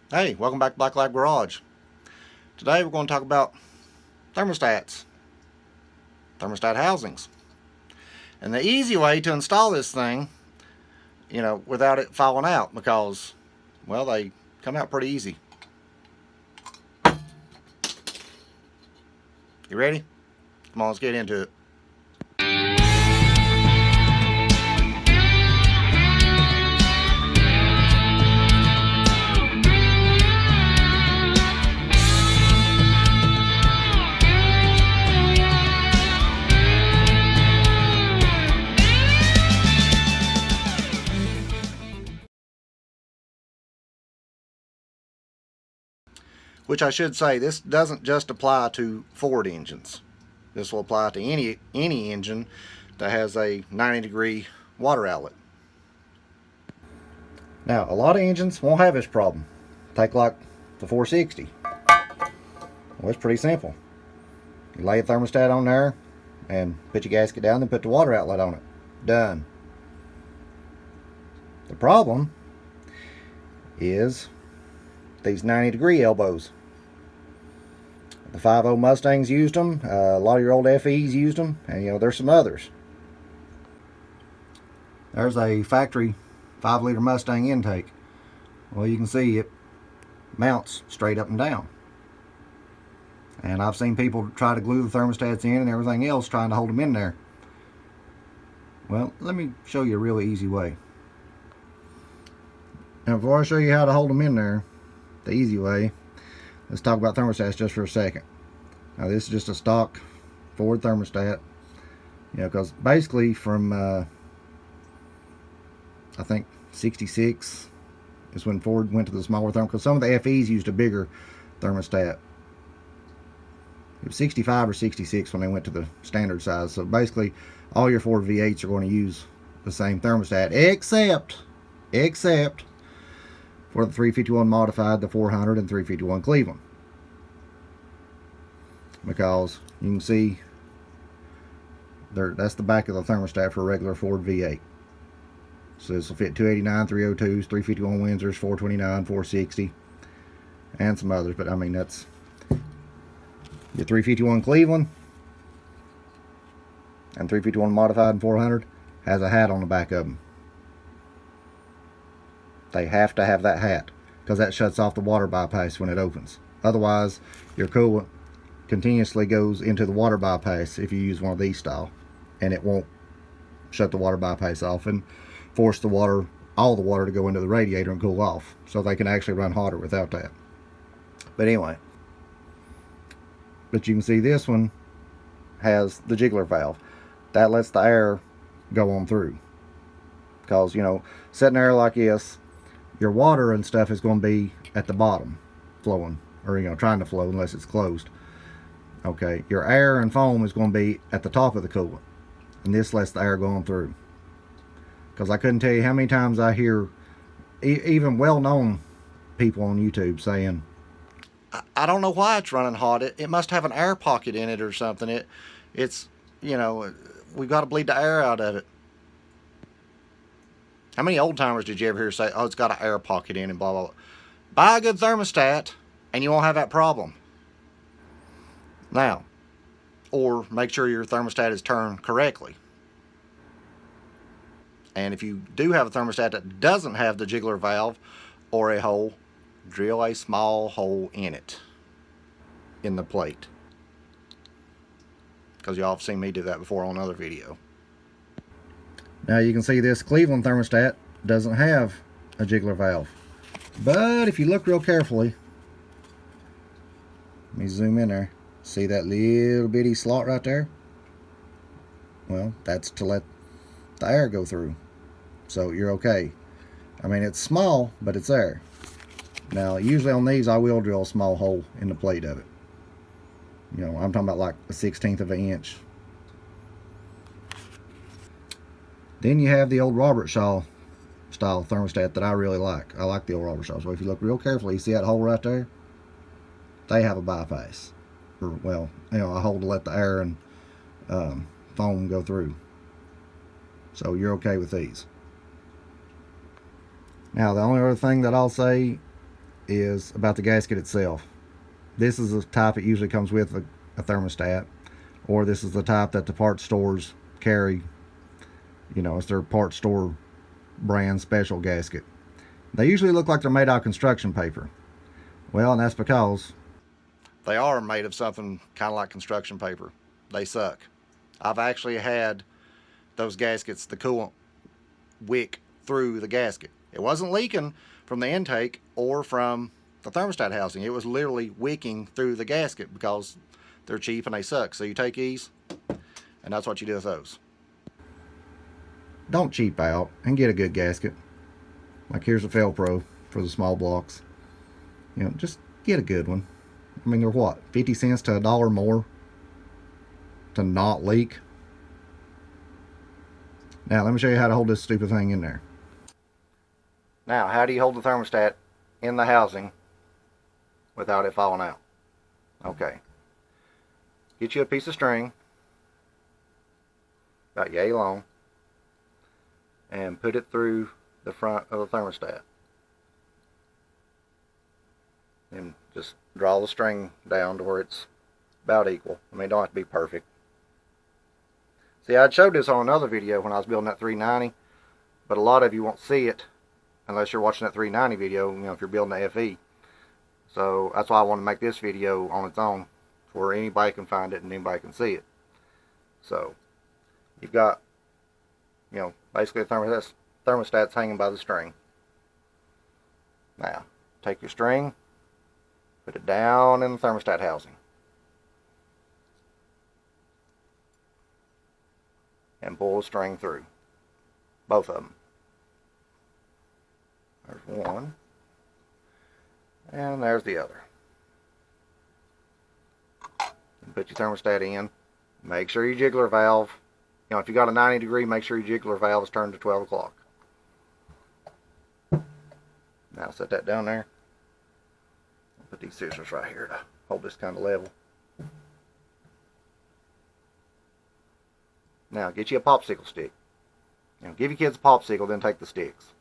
Hey, welcome back to Black Lab Garage. Today we're going to talk about thermostat housings, and the easy way to install this thing, without it falling out because, well, they come out pretty easy. You ready? Come on, let's get into it. Which I should say, this doesn't just apply to Ford engines. This will apply to any engine that has a 90-degree water outlet. Now, a lot of engines won't have this problem. Take like the 460. Well, it's pretty simple. You lay a thermostat on there and put your gasket down, then put the water outlet on it. Done. The problem is these 90-degree elbows. The 5.0 Mustangs used them. A lot of your old FEs used them, and there's some others. There's a factory 5-liter Mustang intake. Well, you can see it mounts straight up and down. And I've seen people try to glue the thermostats in and everything else, trying to hold them in there. Well, let me show you a really easy way. Now, before I show you how to hold them in there, the easy way, let's talk about thermostats just for a second. Now, this is just a stock Ford thermostat. Because basically from, I think, 66 is when Ford went to the smaller thermostat. Because some of the FEs used a bigger thermostat. It was 65 or 66 when they went to the standard size. So basically, all your Ford V8s are going to use the same thermostat, except for the 351 modified, the 400, and 351 Cleveland. Because you can see there, that's the back of the thermostat for a regular Ford V8. So this will fit 289, 302s, 351 Windsors, 429, 460, and some others. But I mean, that's your 351 Cleveland and 351 modified and 400 has a hat on the back of them. They have to have that hat because that shuts off the water bypass when it opens. Otherwise, your coolant continuously goes into the water bypass if you use one of these style, and it won't shut the water bypass off and force the water, all the water, to go into the radiator and cool off. So they can actually run hotter without that. But anyway, but you can see this one has the jiggler valve that lets the air go on through. Because sitting there like this, your water and stuff is going to be at the bottom flowing, or trying to flow unless it's closed. Okay, your air and foam is going to be at the top of the coolant, and this lets the air go on through. Because I couldn't tell you how many times I hear even well-known people on YouTube saying, I don't know why it's running hot. It must have an air pocket in it or something. It's we've got to bleed the air out of it. How many old timers did you ever hear say, oh, it's got an air pocket in and blah, blah, blah? Buy a good thermostat and you won't have that problem. Now, or make sure your thermostat is turned correctly. And if you do have a thermostat that doesn't have the jiggler valve or a hole, drill a small hole in it, in the plate. Because y'all have seen me do that before on another video. Now you can see this Cleveland thermostat doesn't have a jiggler valve. But if you look real carefully, let me zoom in there. See that little bitty slot right there? Well, that's to let the air go through. So you're okay. I mean, it's small, but it's there. Now, usually on these, I will drill a small hole in the plate of it. I'm talking about like a 1/16 of an inch. Then you have the old Robert Shaw style thermostat that I really like. I like the old Robert Shaw. So if you look real carefully, you see that hole right there? They have a bypass. Or, well, a hole to let the air and foam go through. So you're okay with these. Now, the only other thing that I'll say is about the gasket itself. This is the type it usually comes with a thermostat, or this is the type that the parts stores carry. You know, it's their parts store brand special gasket. They usually look like they're made out of construction paper. Well, and that's because they are made of something kind of like construction paper. They suck. I've actually had those gaskets, the coolant wick through the gasket. It wasn't leaking from the intake or from the thermostat housing. It was literally wicking through the gasket because they're cheap and they suck. So you take these, and that's what you do with those. Don't cheap out and get a good gasket. Like here's a Felpro for the small blocks. You know, just get a good one. I mean, they're what, 50 cents to $1 more to not leak? Now, let me show you how to hold this stupid thing in there. Now, how do you hold the thermostat in the housing without it falling out? Okay. Get you a piece of string, about yay long, and put it through the front of the thermostat. And just draw the string down to where it's about equal. I mean, it don't have to be perfect. See, I showed this on another video when I was building that 390, but a lot of you won't see it unless you're watching that 390 video, you know, if you're building the FE. So that's why I want to make this video on its own, where anybody can find it and anybody can see it. So you've got, you know, basically the thermostat's hanging by the string. Now, take your string, put it down in the thermostat housing. And pull the string through. Both of them. There's one. And there's the other. And put your thermostat in. Make sure your jiggler valve, you know, if you got a 90 degree, make sure your jiggler valve is turned to 12 o'clock. Now set that down there. Put these scissors right here to hold this kind of level. Now get you a popsicle stick. You know, give your kids a popsicle, then take the sticks.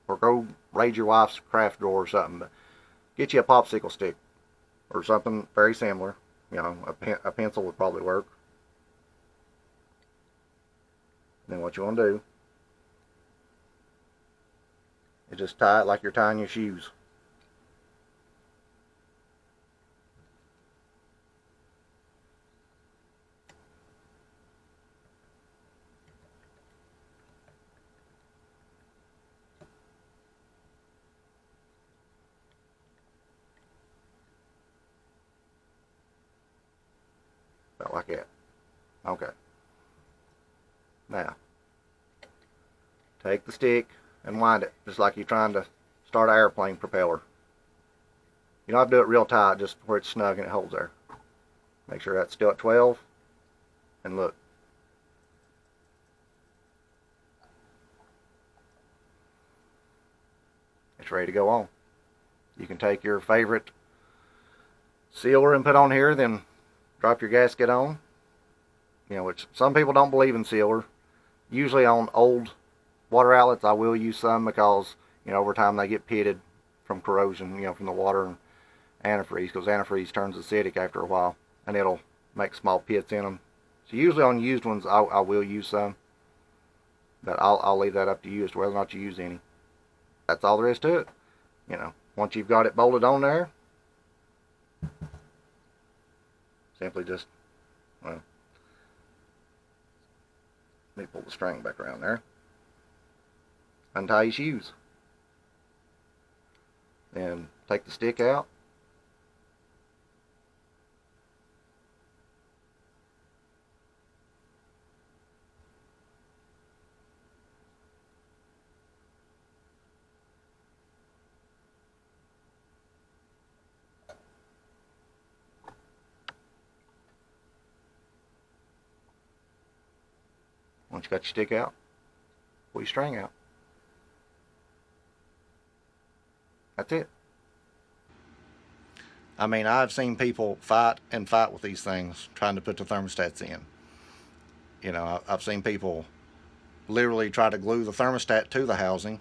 Or go raid your wife's craft drawer or something. But get you a popsicle stick or something very similar. You know, a pencil would probably work. Then what you want to do is just tie it like you're tying your shoes. About like that. Okay. Now, take the stick and wind it just like you're trying to start an airplane propeller. You don't have to do it real tight, just where it's snug and it holds there. Make sure that's still at 12. And look. It's ready to go on. You can take your favorite sealer and put on here, then drop your gasket on. You know, which some people don't believe in sealer. Usually on old water outlets I will use some because, you know, over time they get pitted from corrosion, you know, from the water and antifreeze, because antifreeze turns acidic after a while and it'll make small pits in them. So usually on used ones I will use some, but I'll leave that up to you as to whether or not you use any. That's all there is to it. You know, once you've got it bolted on there, simply just, well, let me pull the string back around there. Untie your shoes. Then take the stick out. Once you got your stick out, pull your string out. That's it. I mean, I've seen people fight with these things trying to put the thermostats in. You know, I've seen people literally try to glue the thermostat to the housing,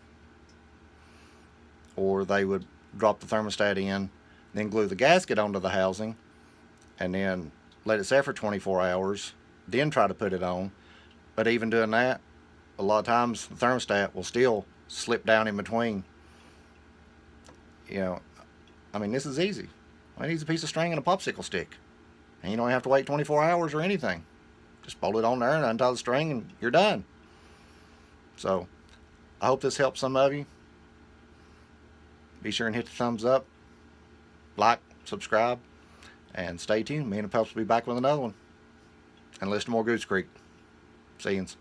or they would drop the thermostat in, then glue the gasket onto the housing, and then let it set for 24 hours, then try to put it on. But even doing that, a lot of times the thermostat will still slip down in between. You know, I mean, this is easy. All it needs a piece of string and a popsicle stick. And you don't have to wait 24 hours or anything. Just bolt it on there and untie the string and you're done. So, I hope this helps some of you. Be sure and hit the thumbs up, like, subscribe, and stay tuned. Me and the pups will be back with another one. And listen to more Goose Creek. See yous.